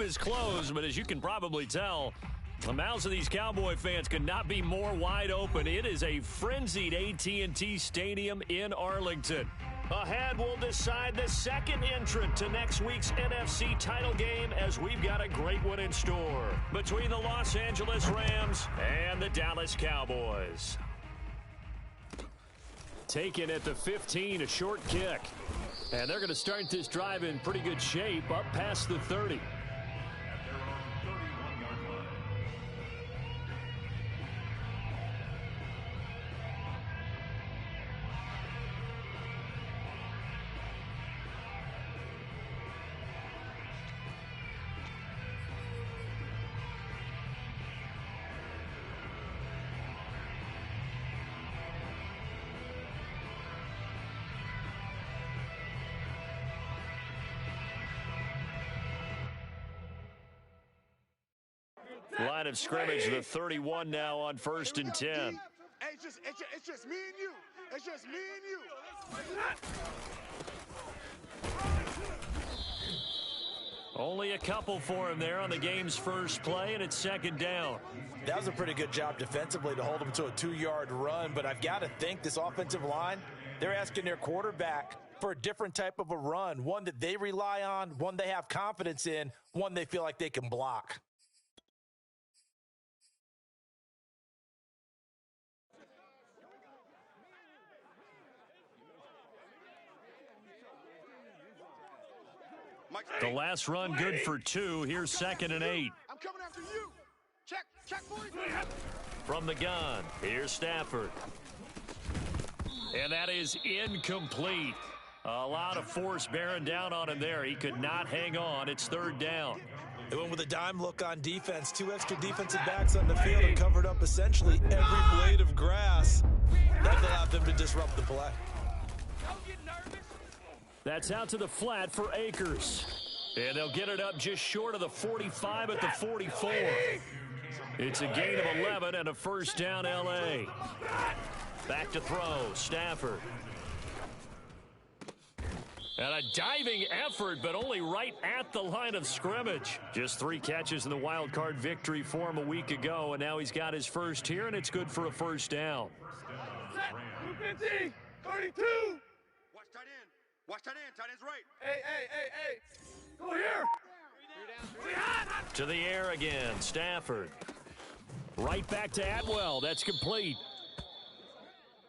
is closed, but as you can probably tell, the mouths of these Cowboy fans could not be more wide open. It is a frenzied AT&T Stadium in Arlington. Ahead, we'll decide the second entrant to next week's NFC title game as we've got a great one in store between the Los Angeles Rams and the Dallas Cowboys. Taken at the 15, a short kick. And they're going to start this drive in pretty good shape up past the 30. Line of scrimmage, the 31 now on 1st and 10. Hey, it's just me and you. It's just me and you. Only a couple for him there on the game's first play, and it's 2nd down. That was a pretty good job defensively to hold him to a 2-yard run, but I've got to think this offensive line, they're asking their quarterback for a different type of a run, one that they rely on, one they have confidence in, one they feel like they can block. The last run good for 2. Here's 2nd and 8. I'm coming after you. Check, boys. From the gun, here's Stafford. And that is incomplete. A lot of force bearing down on him there. He could not hang on. It's 3rd down. They went with a dime look on defense. 2 extra defensive backs on the field and covered up essentially every blade of grass. That allowed them to disrupt the play. That's out to the flat for Akers. And they'll get it up just short of the 45 at the 44. It's a gain of 11 and a 1st down L.A. Back to throw, Stafford. And a diving effort, but only right at the line of scrimmage. Just 3 catches in the wild card victory for him a week ago, and now he's got his first here, and it's good for a 1st down. 250, 32. Watch tight end. Tight end's right. Hey. Go here. To the air again, Stafford. Right back to Atwell. That's complete.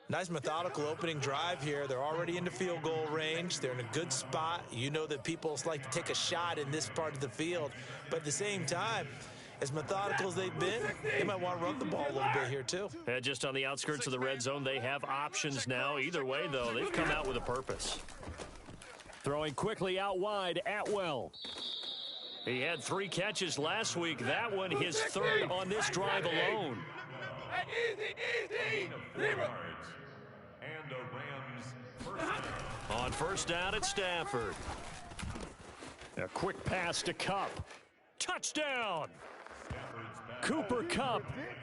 Nice methodical opening drive here. They're already into field goal range. They're in a good spot. You know that people like to take a shot in this part of the field. But at the same time, as methodical as they've been, they might want to run the ball a little bit here too. And just on the outskirts of the red zone, they have options now. Either way, though, they've come out with a purpose. Throwing quickly out wide, Atwell. He had 3 catches last week. That one his 3rd on this drive alone. Easy. And a Rams On 1st down at Stafford. A quick pass to Kupp. Touchdown! Cooper Kupp,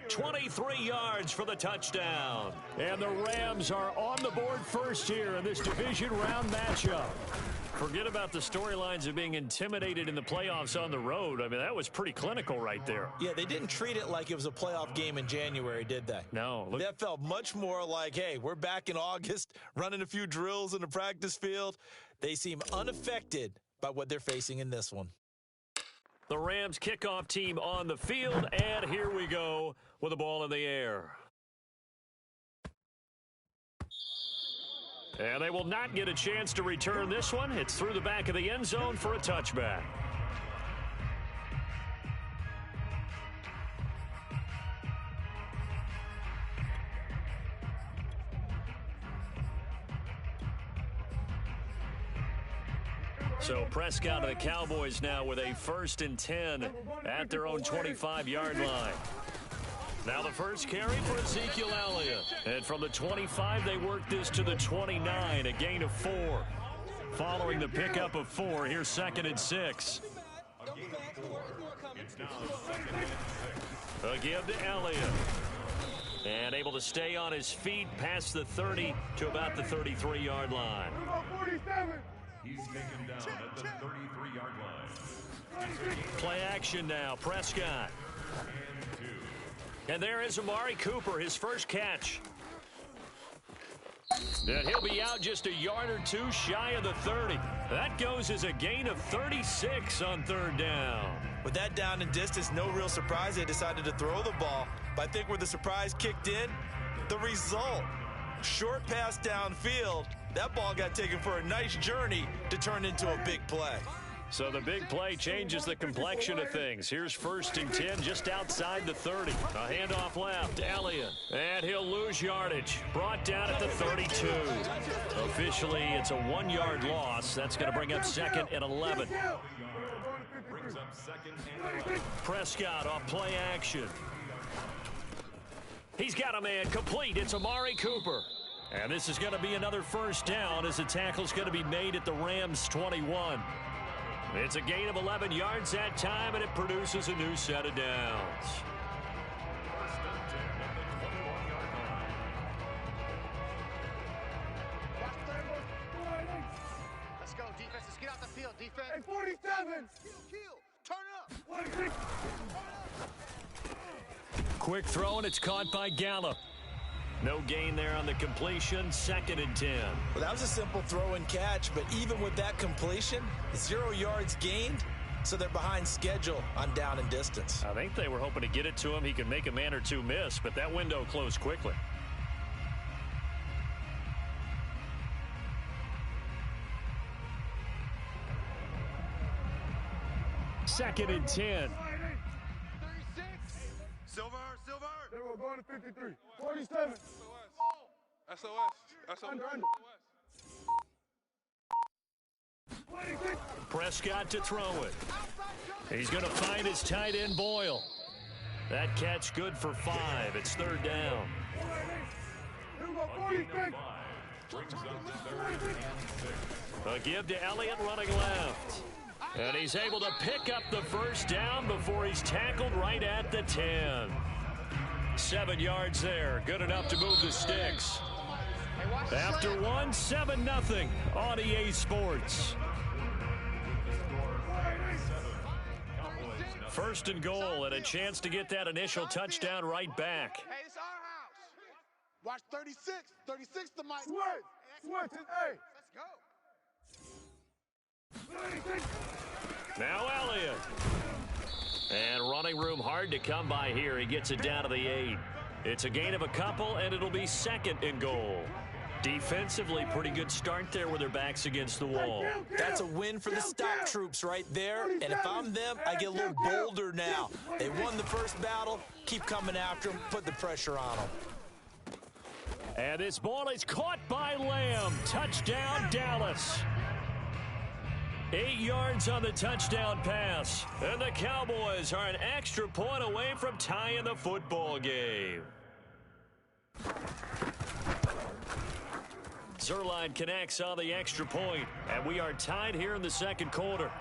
23 yards for the touchdown. And the Rams are on the board first here in this division round matchup. Forget about the storylines of being intimidated in the playoffs on the road. I mean, that was pretty clinical right there. Yeah, they didn't treat it like it was a playoff game in January, did they? No. That felt much more like, hey, we're back in August, running a few drills in the practice field. They seem unaffected by what they're facing in this one. The Rams kickoff team on the field, and here we go with the ball in the air. And they will not get a chance to return this one. It's through the back of the end zone for a touchback. So Prescott and the Cowboys now with a 1st and 10 at their own 25-yard line. Now the first carry for Ezekiel Elliott. And from the 25, they work this to the 29, a gain of 4. Following the pickup of 4, here's 2nd and 6. A give to Elliott. And able to stay on his feet past the 30 to about the 33-yard line. He's taken down at the 33-yard line. Play action now. Prescott. And there is Amari Cooper, his first catch. And he'll be out just a yard or two shy of the 30. That goes as a gain of 36 on third down. With that down and distance, no real surprise they decided to throw the ball. But I think where the surprise kicked in, the result. Short pass downfield. That ball got taken for a nice journey to turn into a big play. So the big play changes the complexion of things. Here's 1st and 10 just outside the 30. A handoff left, Elliott. And he'll lose yardage. Brought down at the 32. Officially, it's a 1-yard loss. That's going to bring up 2nd and 11. Prescott off play action. He's got a man complete. It's Amari Cooper. And this is going to be another first down as the tackle's going to be made at the Rams' 21. It's a gain of 11 yards that time, and it produces a new set of downs. Let's go, defense. Let's get out the field, defense. Hey, 47. Kill. Turn up. Quick throw, and it's caught by Gallup. No gain there on the completion. 2nd and 10. Well, that was a simple throw and catch, but even with that completion, 0 yards gained, so they're behind schedule on down and distance. I think they were hoping to get it to him. He could make a man or two miss, but that window closed quickly. Second and 10. 36. Silver. They were going to 53. 47. SOS. Under. Prescott to throw it. He's going to find his tight end, Boyle. That catch good for 5. It's 3rd down. A give to Elliott running left. And he's able to pick up the first down before he's tackled right at the 10. 7 yards there. Good enough to move the sticks. After 7-0 on EA Sports. 1st and goal and a chance to get that initial touchdown right back. Hey, it's our house. Watch 36. 36 to Mike. Switch it, hey. Let's go. Now Elliott. And running room hard to come by here. He gets it down to the 8. It's a gain of a couple, and it'll be 2nd and goal. Defensively, pretty good start there with their backs against the wall. That's a win for the stop troops right there. And if I'm them, I get a little bolder now. They won the first battle. Keep coming after them. Put the pressure on them. And this ball is caught by Lamb. Touchdown, Dallas. 8 yards on the touchdown pass. And the Cowboys are an extra point away from tying the football game. Zerline connects on the extra point, and we are tied here in the 2nd quarter.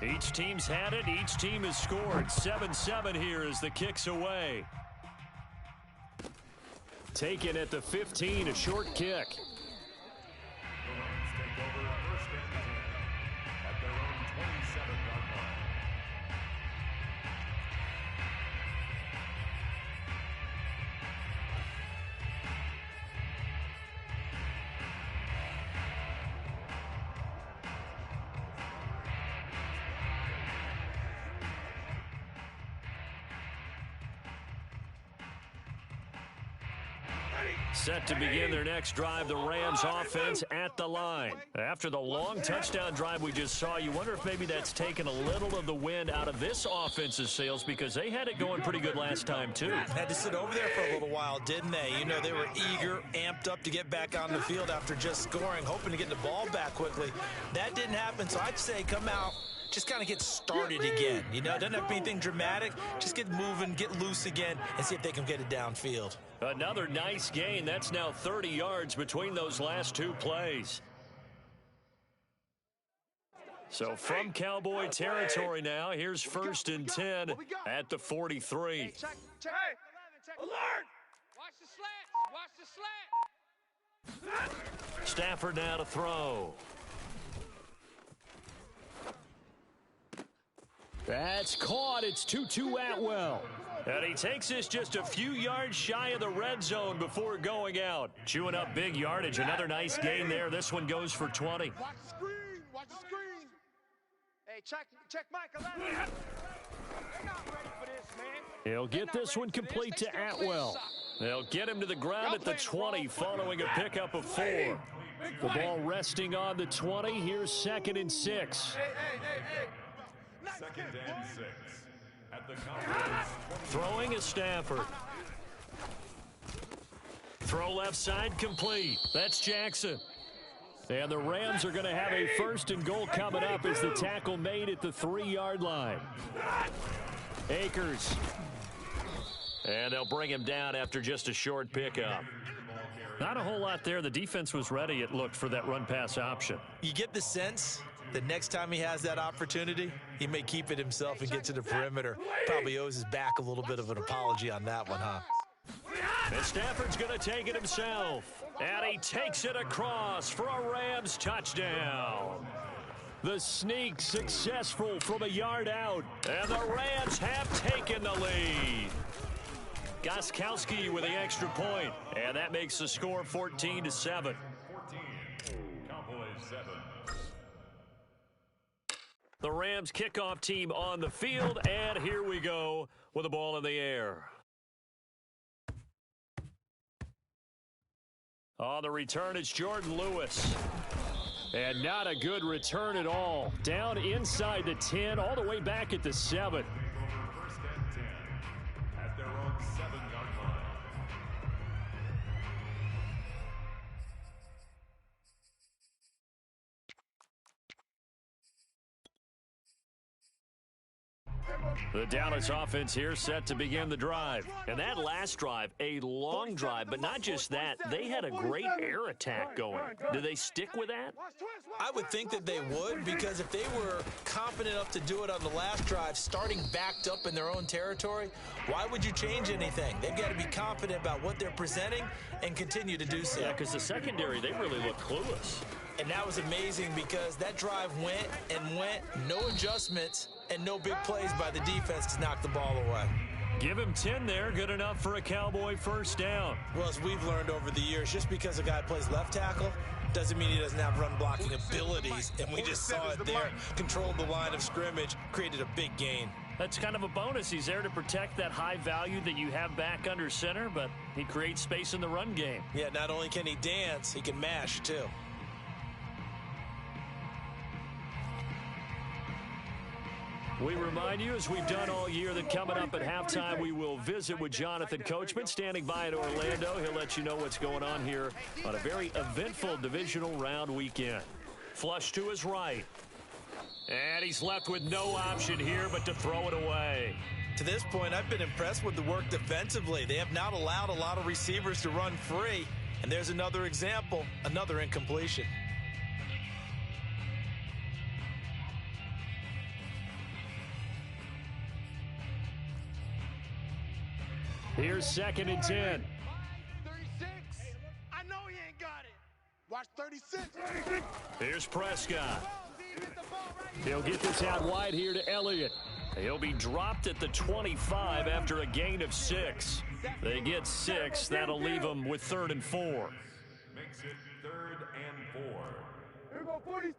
Each team's had it. Each team has scored. 7-7 here as the kick's away. Taken at the 15, a short kick. Set to begin their next drive, the Rams offense at the line. After the long touchdown drive we just saw, you wonder if maybe that's taken a little of the wind out of this offense's sails because they had it going pretty good last time, too. Had to sit over there for a little while, didn't they? You know, they were eager, amped up to get back on the field after just scoring, hoping to get the ball back quickly. That didn't happen, so I'd say come out, just kind of get started again. You know, it doesn't have to be anything dramatic. Just get moving, get loose again, and see if they can get it downfield. Another nice gain. That's now 30 yards between those last two plays. So from Cowboy territory now, here's 1st and 10 at the 43. Hey, check. Alert! Watch the slant. Stafford now to throw. That's caught. It's 2-2 Atwell. And he takes this just a few yards shy of the red zone before going out. Chewing up big yardage. Another nice gain there. This one goes for 20. Watch the screen. Watch the screen. Hey, check Michael. They're not ready for this, man. He'll get this one complete to Atwell. They'll get him to the ground at the 20 following a pickup of 4. The ball resting on the 20. Here's 2nd and 6. 2nd and 6. At the Cowboys. Throwing is Stafford. Throw left side complete. That's Jackson. And the Rams are going to have a 1st and goal coming up as the tackle made at the 3-yard line. Akers. And they'll bring him down after just a short pickup. Not a whole lot there. The defense was ready, it looked, for that run-pass option. You get the sense that next time he has that opportunity, he may keep it himself and get to the perimeter. Probably owes his back a little bit of an apology on that one, huh? And Stafford's going to take it himself. And he takes it across for a Rams touchdown. The sneak successful from a yard out. And the Rams have taken the lead. Gostkowski with the extra point. And that makes the score 14-7. 14. Cowboys 7. The Rams kickoff team on the field. And here we go with the ball in the air. On the return, it's Jordan Lewis. And not a good return at all. Down inside the 10, all the way back at the 7. 1st and 10. At their own 7-yard line. The Dallas offense here set to begin the drive. And that last drive, a long drive, but not just that. They had a great air attack going. Do they stick with that? I would think that they would, because if they were confident enough to do it on the last drive, starting backed up in their own territory, why would you change anything? They've got to be confident about what they're presenting and continue to do so. Yeah, because the secondary, they really look clueless. And that was amazing because that drive went and went, no adjustments, and no big plays by the defense to knock the ball away. Give him 10 there, good enough for a Cowboy 1st down. Well, as we've learned over the years, just because a guy plays left tackle doesn't mean he doesn't have run blocking abilities. And we just saw it there, controlled the line of scrimmage, created a big gain. That's kind of a bonus. He's there to protect that high value that you have back under center, but he creates space in the run game. Yeah, not only can he dance, he can mash too. We remind you, as we've done all year, that coming up at halftime, we will visit with Jonathan Coachman, standing by in Orlando. He'll let you know what's going on here on a very eventful divisional round weekend. Flush to his right. And he's left with no option here but to throw it away. To this point, I've been impressed with the work defensively. They have not allowed a lot of receivers to run free. And there's another example, another incompletion. Here's 2nd and 10. 36. I know he ain't got it. Watch 36. Here's Prescott. He'll get this out wide here to Elliott. He'll be dropped at the 25 after a gain of 6. They get 6. That'll leave them with 3rd and 4. Makes it 3rd and 4. Here go 46.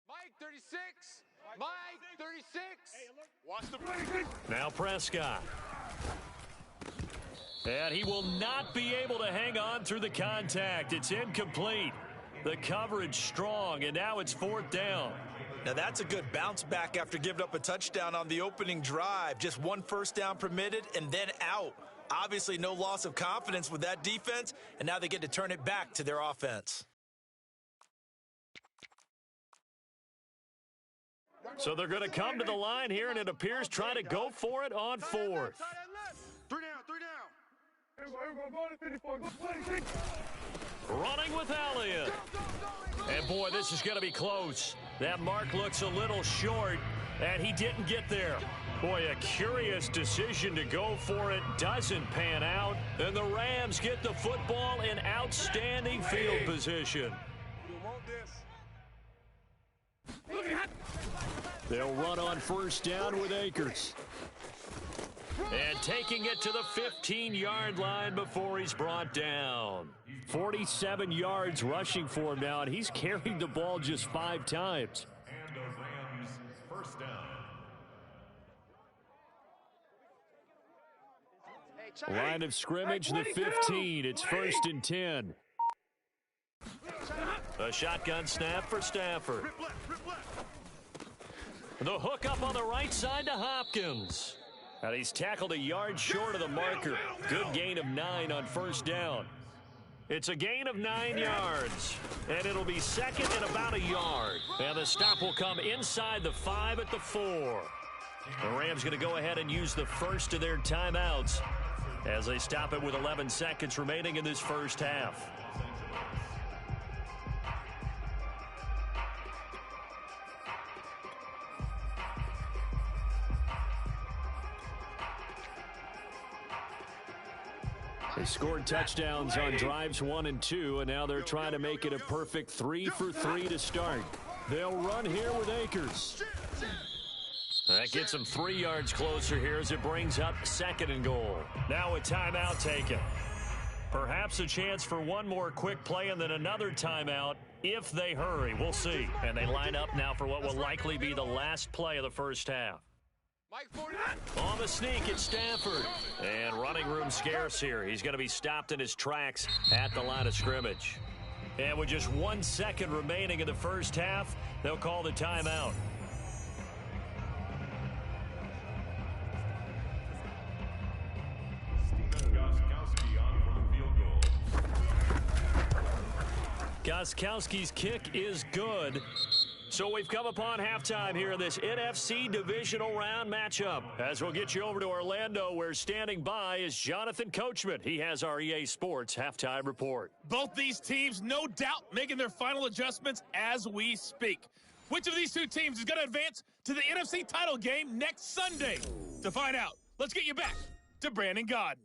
Mike 36. Mike 36. Watch the Now Prescott. And he will not be able to hang on through the contact. It's incomplete. The coverage strong, and now it's 4th down. Now that's a good bounce back after giving up a touchdown on the opening drive. Just 1 first down permitted and then out. Obviously no loss of confidence with that defense, and now they get to turn it back to their offense. So they're going to come to the line here, and it appears trying to go for it on 4th. 3 down. Here we go, go to 54. Go 26. Running with Elliott. And boy, this is going to be close. That mark looks a little short, and he didn't get there. Boy, a curious decision to go for it doesn't pan out, and the Rams get the football in outstanding field position. They'll run on first down with Akers. And taking it to the 15-yard line before he's brought down. 47 yards rushing for him now, and he's carried the ball just 5 times. And the Rams first down. Line of scrimmage, the 15. It's 1st and 10. A shotgun snap for Stafford. The hook up on the right side to Hopkins. And he's tackled a yard short of the marker. Good gain of 9 on first down. It's a gain of 9 yards. And it'll be second and about a yard. And the stop will come inside the 5 at the 4. The Rams going to go ahead and use the first of their timeouts as they stop it with 11 seconds remaining in this first half. They scored touchdowns on drives 1 and 2, and now they're trying to make it a perfect 3 for 3 to start. They'll run here with Akers. That gets them 3 yards closer here as it brings up 2nd and goal. Now a timeout taken. Perhaps a chance for one more quick play and then another timeout if they hurry. We'll see. And they line up now for what will likely be the last play of the first half. On the sneak, it's Stafford. And running room scarce here. He's going to be stopped in his tracks at the line of scrimmage. And with just 1 second remaining in the first half, they'll call the timeout. Gostkowski's kick is good. So we've come upon halftime here in this NFC divisional round matchup. As we'll get you over to Orlando, where standing by is Jonathan Coachman. He has our EA Sports halftime report. Both these teams, no doubt, making their final adjustments as we speak. Which of these two teams is going to advance to the NFC title game next Sunday? To find out, let's get you back to Brandon Gaudin.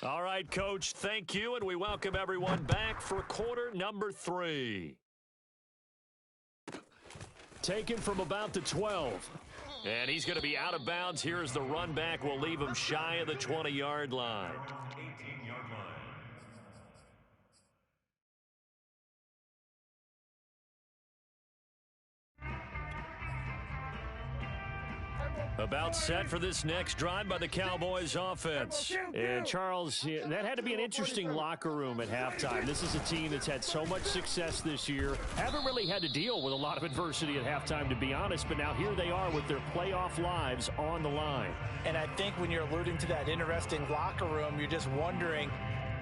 All right, Coach, thank you, and we welcome everyone back for quarter number 3. Taken from about the 12. And he's going to be out of bounds here as the run back will leave him shy of the 20-yard line. 18-yard line. About set for this next drive by the Cowboys offense. And Charles, that had to be an interesting locker room at halftime. This is a team that's had so much success this year. Haven't really had to deal with a lot of adversity at halftime, to be honest, but now here they are with their playoff lives on the line. And I think when you're alluding to that interesting locker room, you're just wondering,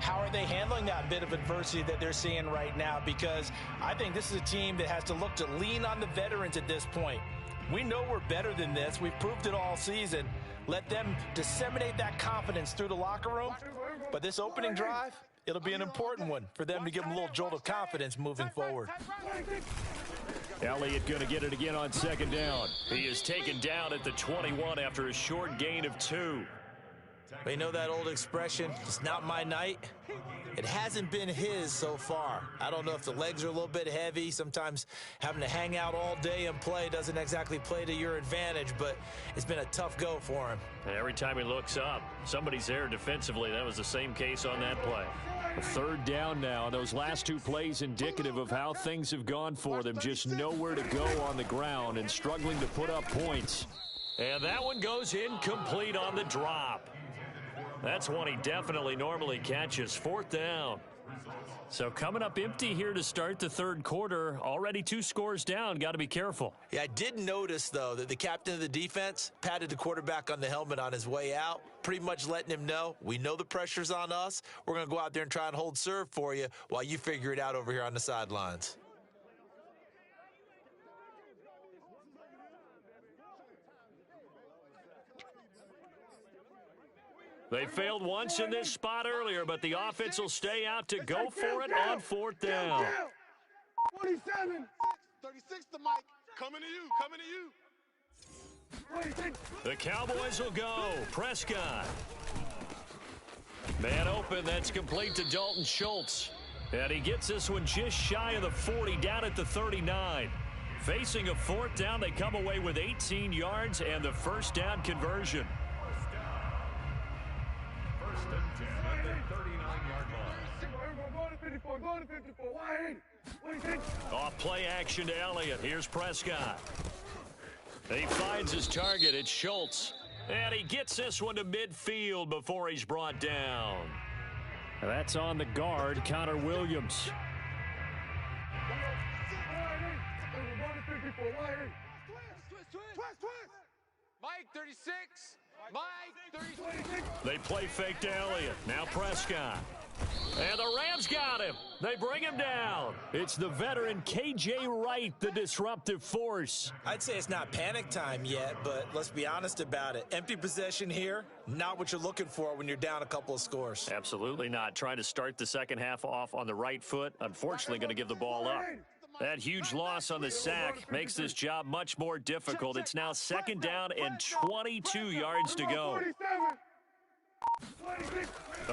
how are they handling that bit of adversity that they're seeing right now? Because I think this is a team that has to look to lean on the veterans at this point. We know we're better than this. We've proved it all season. Let them disseminate that confidence through the locker room. But this opening drive, it'll be an important one for them to give them a little jolt of confidence moving forward. Elliott going to get it again on 2nd down. He is taken down at the 21 after a short gain of 2. They know that old expression, it's not my night. It hasn't been his so far. I don't know if the legs are a little bit heavy. Sometimes having to hang out all day and play doesn't exactly play to your advantage, but it's been a tough go for him. And every time he looks up, somebody's there defensively. That was the same case on that play. A 3rd down now. Those last 2 plays indicative of how things have gone for them. Just nowhere to go on the ground and struggling to put up points. And that one goes incomplete on the drop. That's one he definitely normally catches. 4th down. So coming up empty here to start the 3rd quarter. Already 2 scores down. Got to be careful. Yeah, I did notice, though, that the captain of the defense patted the quarterback on the helmet on his way out, pretty much letting him know, we know the pressure's on us. We're going to go out there and try and hold serve for you while you figure it out over here on the sidelines. They failed once in this spot earlier, but the offense will stay out to go for it on 4th down. 27. 36 to Mike. Coming to you. Coming to you. The Cowboys will go. Prescott. Man open, that's complete to Dalton Schultz. And he gets this one just shy of the 40, down at the 39. Facing a fourth down, they come away with 18 yards and the first down conversion. First and 10 at the 39-yard line. Off play action to Elliott. Here's Prescott. He finds his target. It's Schultz. And he gets this one to midfield before he's brought down. That's on the guard, Connor Williams. Mike 36. Mike 36. They play fake to Elliott. Now Prescott. And the Rams got him. They bring him down. It's the veteran K.J. Wright, the disruptive force. I'd say it's not panic time yet, but let's be honest about it. Empty possession here, not what you're looking for when you're down a couple of scores. Absolutely not. Trying to start the second half off on the right foot. Unfortunately, going to give the ball up. That huge loss on the sack makes this job much more difficult. It's now second down and 22 yards to go.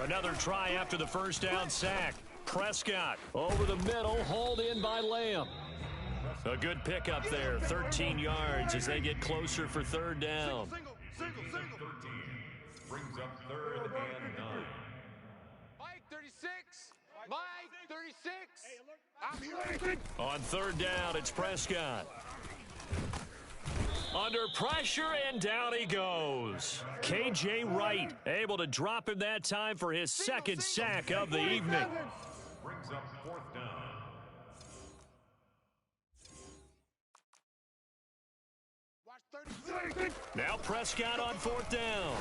Another try after the first down sack. Prescott over the middle, hauled in by Lamb. A good pickup there, 13 yards as they get closer for third down. 13 brings up third and 9. Mike 36. Mike 36. I'm here. On third down, it's Prescott. Under pressure, and down he goes. K.J. Wright able to drop him that time for his second sack of the evening. Brings up fourth down. Watch 36. Now Prescott on fourth down.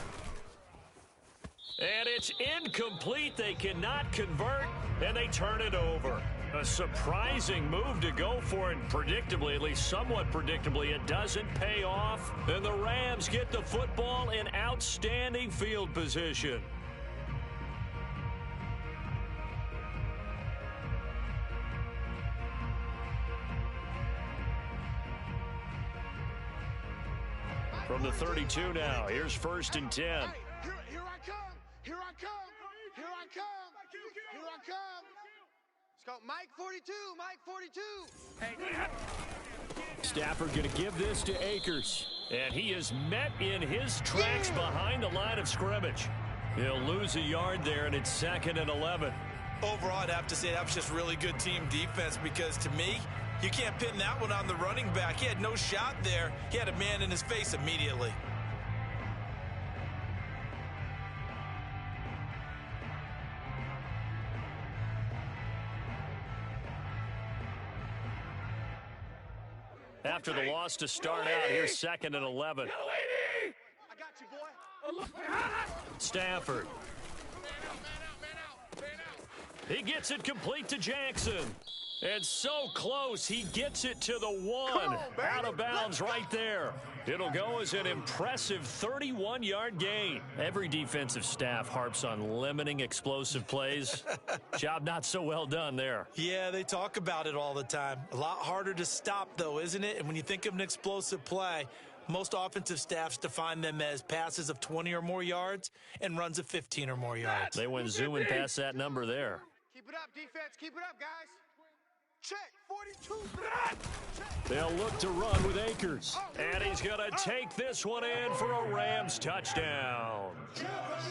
And it's incomplete. They cannot convert, and they turn it over. A surprising move to go for it, and predictably, at least somewhat predictably, it doesn't pay off. And the Rams get the football in outstanding field position. From the 32 now, here's first and 10. Here I come. Here I come. Here I come. Here I come. Let's go. Mike 42. Mike 42. Hey. Stafford going to give this to Akers. And he is met in his tracks behind the line of scrimmage. He'll lose a yard there, and it's second and 11. Overall, I'd have to say that was just really good team defense because, to me, you can't pin that one on the running back. He had no shot there. He had a man in his face immediately. After the loss to start out, here's second and 11. I got you, boy. Stafford. He gets it complete to Jackson. And so close, he gets it to the one. Out of bounds right there. It'll go as an impressive 31-yard gain. Every defensive staff harps on limiting explosive plays. Job not so well done there. Yeah, they talk about it all the time. A lot harder to stop, though, isn't it? And when you think of an explosive play, most offensive staffs define them as passes of 20 or more yards and runs of 15 or more yards. They went zooming past that number there. Keep it up, defense. Keep it up, guys. Check. 42. They'll look to run with Akers. And he's going to take this one in for a Rams touchdown.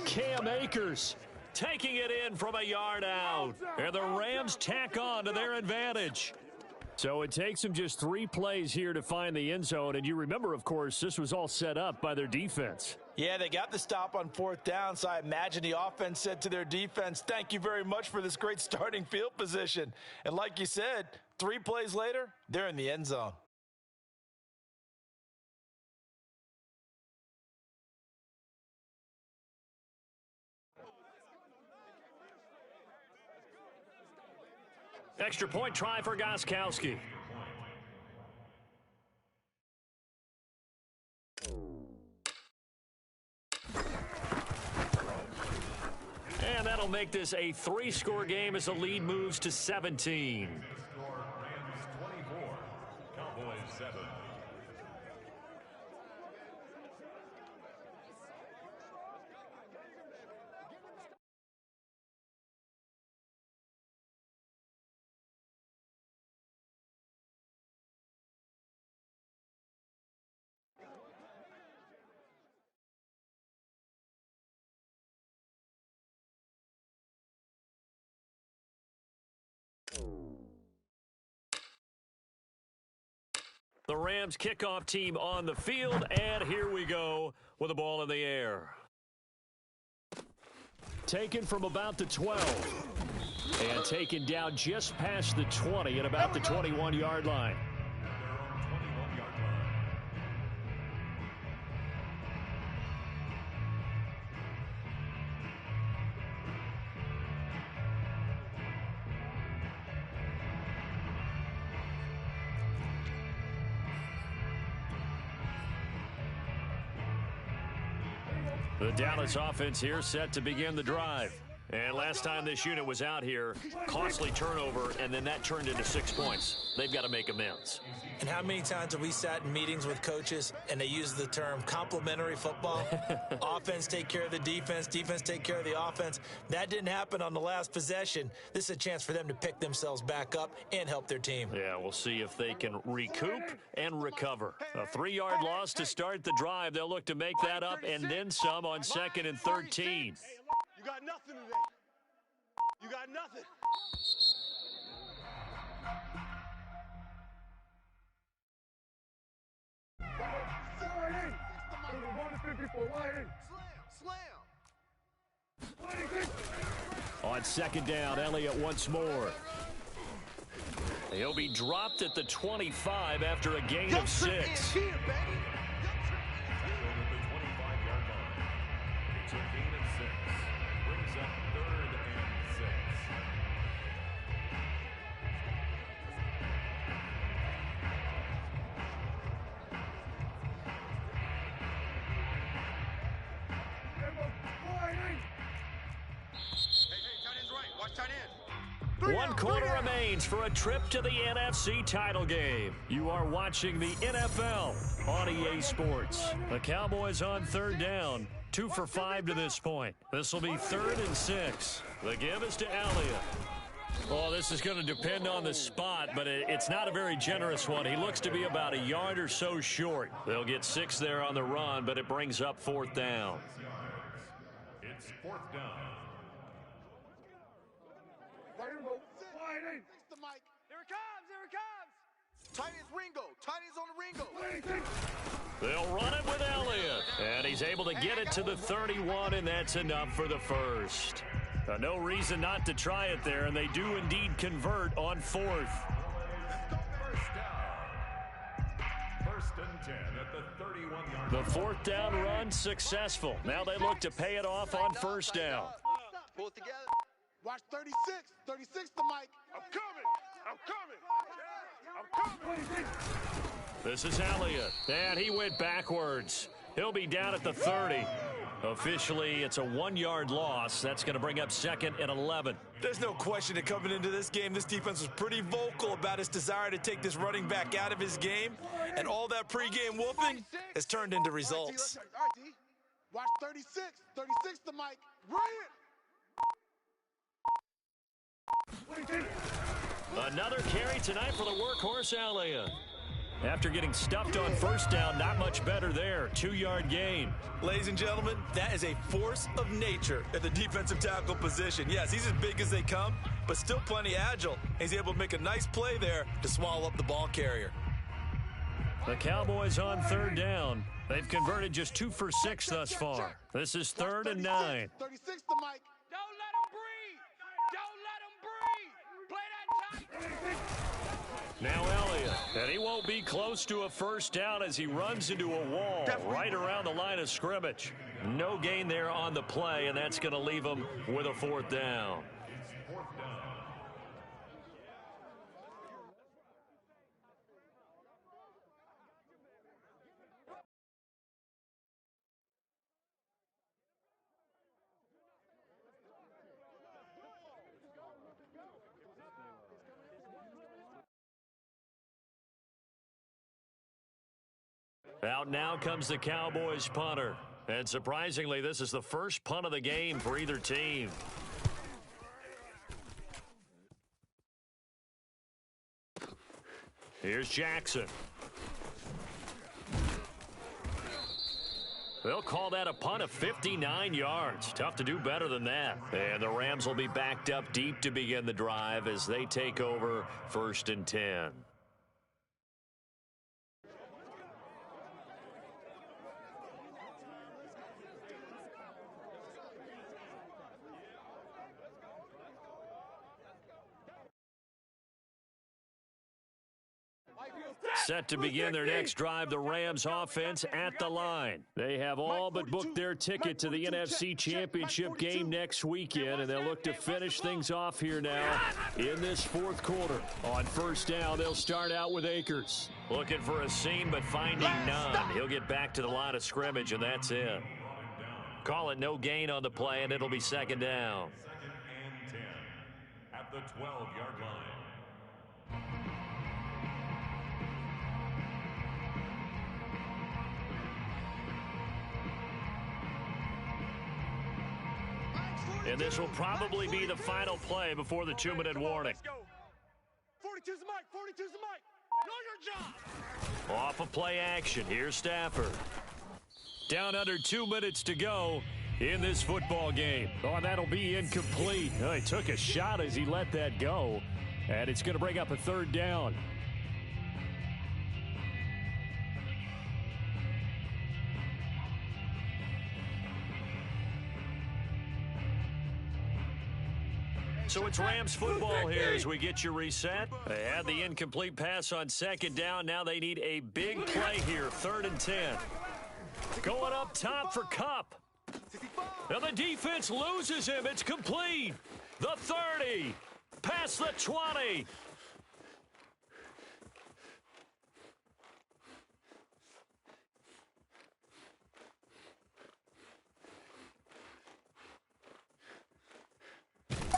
Cam Akers taking it in from a yard out. And the Rams tack on to their advantage. So it takes them just 3 plays here to find the end zone. And you remember, of course, this was all set up by their defense. Yeah, they got the stop on fourth down, so I imagine the offense said to their defense, thank you very much for this great starting field position. And like you said, 3 plays later, they're in the end zone. Extra point try for Gostkowski. And that'll make this a 3-score game as the lead moves to 17. Score Rams 24, Cowboys 7. The Rams kickoff team on the field, and here we go with the ball in the air. Taken from about the 12. And taken down just past the 20 at about the 21-yard line. The Dallas offense here set to begin the drive. And last time this unit was out here, costly turnover, and then that turned into 6 points. They've got to make amends. And how many times have we sat in meetings with coaches and they use the term complementary football? Offense take care of the defense, defense take care of the offense. That didn't happen on the last possession. This is a chance for them to pick themselves back up and help their team. Yeah, we'll see if they can recoup and recover. A 3-yard loss to start the drive. They'll look to make that up and then some on 2nd and 13. You got nothing today. You got nothing. On 2nd down, Elliott once more. He'll be dropped at the 25 after a gain of 6. One quarter remains for a trip to the NFC title game. You are watching the NFL on EA Sports. The Cowboys on 3rd down. 2 for 5 to this point. This will be 3rd and 6. The give is to Elliott. Oh, this is going to depend on the spot, but it's not a very generous one. He looks to be about a yard or so short. They'll get 6 there on the run, but it brings up 4th down. It's 4th down. Here it comes, here it comes. Tight end's Ringo. Tight end's on the Ringo. They'll run it with Elliott. And he's able to get it to the 31, and that's enough for the first. No reason not to try it there, and they do indeed convert on 4th. First down. 1st and 10 at the 31-yard line. The 4th down run successful. Now they look to pay it off on 1st down. Pull it together. Watch 36. 36 to Mike. I'm coming. I'm coming. I'm coming. This is Elliott, and he went backwards. He'll be down at the 30. Officially, it's a 1-yard loss. That's going to bring up 2nd and 11. There's no question that coming into this game, this defense was pretty vocal about its desire to take this running back out of his game, and all that pregame wolfing has turned into results. All right, D. Watch 36. 36 to Mike. Another carry tonight for the workhorse Elliott. After getting stuffed on 1st down, not much better there. 2-yard gain. Ladies and gentlemen, that is a force of nature at the defensive tackle position. Yes, he's as big as they come, but still plenty agile. He's able to make a nice play there to swallow up the ball carrier. The Cowboys on 3rd down. They've converted just 2 for 6 thus far. This is 3rd and 9. 36 to Mike. Don't let him breathe. Don't let him breathe. Play that tight. Now Elliott, and he won't be close to a 1st down as he runs into a wall right around the line of scrimmage. No gain there on the play, and that's going to leave him with a 4th down. Out now comes the Cowboys punter. And surprisingly, this is the first punt of the game for either team. Here's Jackson. They'll call that a punt of 59 yards. Tough to do better than that. And the Rams will be backed up deep to begin the drive as they take over 1st and 10. Set to begin their next drive, the Rams offense at the line. They have all but booked their ticket to the NFC Championship game next weekend, and they'll look to finish things off here now in this 4th quarter. On 1st down, they'll start out with Akers. Looking for a seam, but finding none. He'll get back to the line of scrimmage, and that's it. Call it no gain on the play, and it'll be 2nd down. 2nd and 10 at the 12-yard line. And this will probably be the final play before the 2-minute warning. 42's the mic. 42's the mic. Know your job. Off of play action. Here's Stafford. Down under 2 minutes to go in this football game. Oh, and that'll be incomplete. Oh, he took a shot as he let that go. And it's going to bring up a 3rd down. So it's Rams football here as we get you reset. They had the incomplete pass on 2nd down. Now they need a big play here, 3rd and 10. Going up top for Kupp. Now the defense loses him. It's complete. The 30. Past the 20.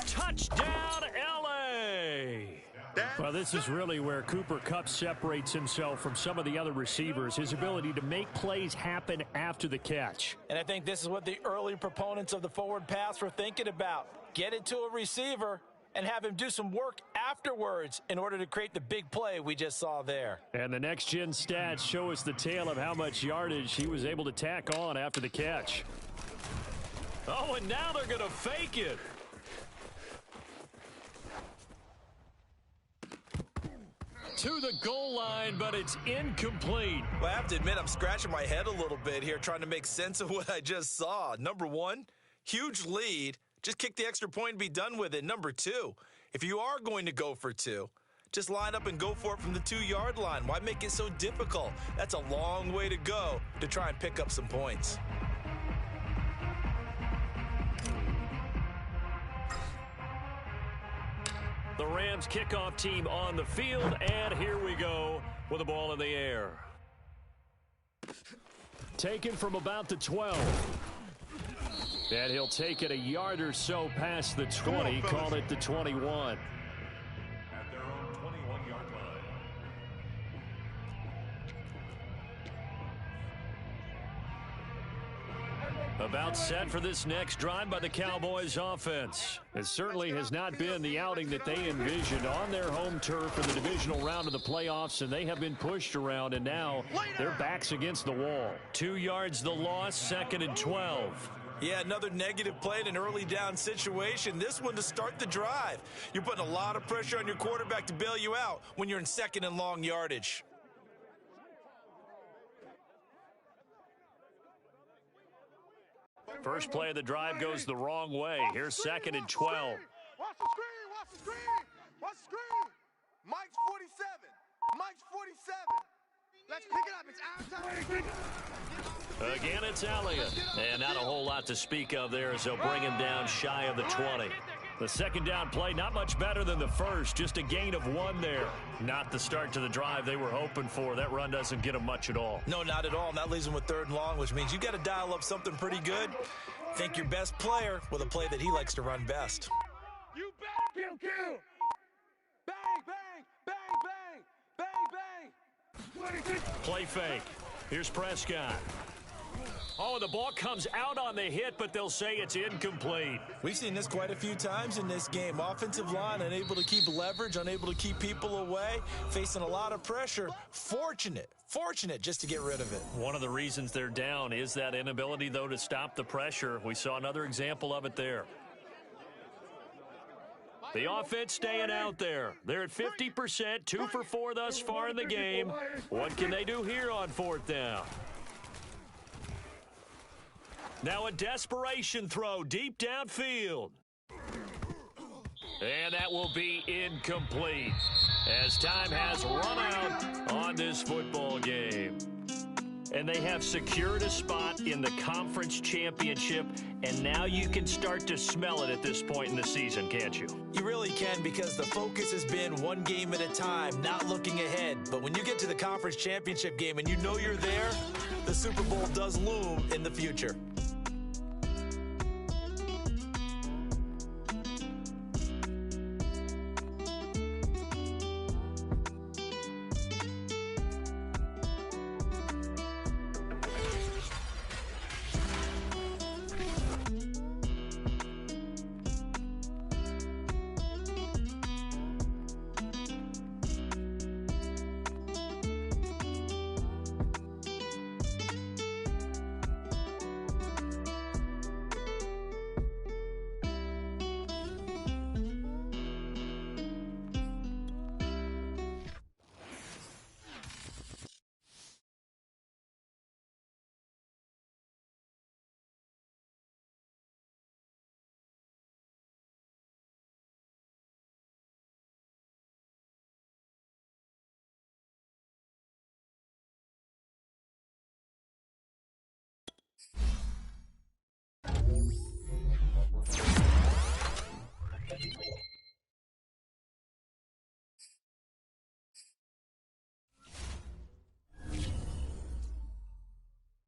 Touchdown, L.A. Well, this is really where Cooper Kupp separates himself from some of the other receivers, his ability to make plays happen after the catch. And I think this is what the early proponents of the forward pass were thinking about. Get it to a receiver and have him do some work afterwards in order to create the big play we just saw there. And the next-gen stats show us the tale of how much yardage he was able to tack on after the catch. Oh, and now they're going to fake it. To the goal line, but it's incomplete. Well, I have to admit, I'm scratching my head a little bit here trying to make sense of what I just saw. Number one, huge lead. Just kick the extra point and be done with it. Number two, if you are going to go for 2, just line up and go for it from the 2-yard line. Why make it so difficult? That's a long way to go to try and pick up some points. The Rams kickoff team on the field, and here we go with the ball in the air. Taken from about the 12. And he'll take it a yard or so past the 20, call it the 21. At their own 21-yard line. About set for this next drive by the Cowboys offense. It certainly has not been the outing that they envisioned on their home turf in the divisional round of the playoffs, and they have been pushed around, and now their backs against the wall. 2 yards the loss, 2nd and 12. Yeah, another negative play in an early down situation. This one to start the drive. You're putting a lot of pressure on your quarterback to bail you out when you're in 2nd and long yardage. First play of the drive goes the wrong way. Here's 2nd and 12. Watch the screen. Watch the screen. Watch the screen. Mike's 47. Mike's 47. Let's pick it up. It's our time. Again, it's Elliott. And not a whole lot to speak of there as they'll bring him down shy of the 20. The 2nd down play, not much better than the first. Just a gain of 1 there. Not the start to the drive they were hoping for. That run doesn't get them much at all. No, not at all. And that leaves them with 3rd and long, which means you've got to dial up something pretty good. Think your best player with a play that he likes to run best. You better kill. Bang, bang, bang, bang, bang, bang. Play fake. Here's Prescott. Oh, the ball comes out on the hit, but they'll say it's incomplete. We've seen this quite a few times in this game. Offensive line unable to keep leverage, unable to keep people away, facing a lot of pressure. Fortunate just to get rid of it. One of the reasons they're down is that inability, though, to stop the pressure. We saw another example of it there. The offense staying out there. They're at 50%, 2 for 4 thus far in the game. What can they do here on 4th down? Now a desperation throw deep downfield. And that will be incomplete as time has run out on this football game. And they have secured a spot in the conference championship, and now you can start to smell it at this point in the season, can't you? You really can, because the focus has been one game at a time, not looking ahead. But when you get to the conference championship game and you know you're there, the Super Bowl does loom in the future.